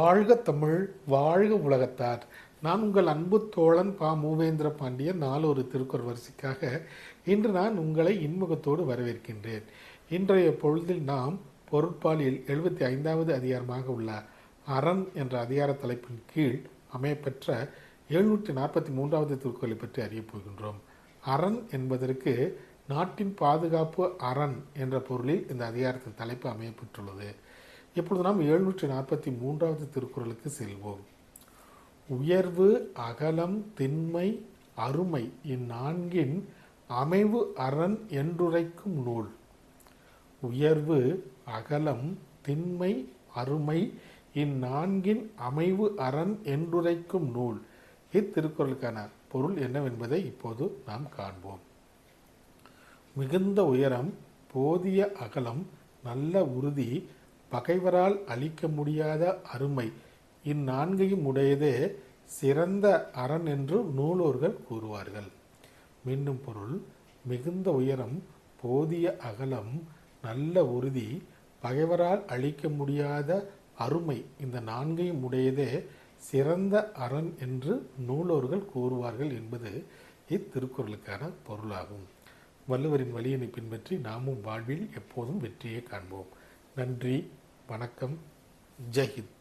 வாழ்க தமிழ், வாழ்க உலகத்தார். நான் உங்கள் அன்பு தோழன் பா. மூவேந்திர பாண்டியன். நாளொரு திருக்குறள் வரிசைக்காக இன்று நான் உங்களை இன்முகத்தோடு வரவேற்கின்றேன். இன்றைய பொழுதில் நாம் பொருட்பாலில் 75வது அதிகாரமாக உள்ள அரண் என்ற அதிகார தலைப்பின் கீழ் அமையப்பெற்ற 743வது திருக்குறளை பற்றி அறியப் போகின்றோம். அரண் என்பதற்கு நாட்டின் பாதுகாப்பு அரண் என்ற பொருளில் இந்த அதிகாரத்தின் தலைப்பு அமையப்பெற்றுள்ளது. இப்பொழுது நாம் 743வது திருக்குறளுக்கு செல்வோம். உயர்வு, அகலம், திண்மை, அருமை இந்நான்கின் அமைவு அரண் என்றுரைக்கும் நூல். உயர்வு, அகலம், திண்மை, அருமை இந்நான்கின் அமைவு அரண் என்றுரைக்கும் நூல். இத்திருக்குறளுக்கான பொருள் என்னவென்பதை இப்போது நாம் காண்போம். மிகுந்த உயரம், போதிய அகலம், நல்ல உறுதி, பகைவரால் அழிக்க முடியாத அருமை இந்நான்கையும் உடையதே சிறந்த அரண் என்று நூலோர்கள் கூறுவார்கள். மீண்டும் பொருள்: மிகுந்த உயரம், போதிய அகலம், நல்ல உறுதி, பகைவரால் அழிக்க முடியாத அருமை இந்த நான்கையும் உடையதே சிறந்த அரண் என்று நூலோர்கள் கூறுவார்கள் என்பது இத்திருக்குறளுக்கான பொருளாகும். வள்ளுவரின் வழியினை பின்பற்றி நாமும் வாழ்வில் எப்போதும் வெற்றியை காண்போம். நன்றி, வணக்கம், ஜெய் ஹிந்த்.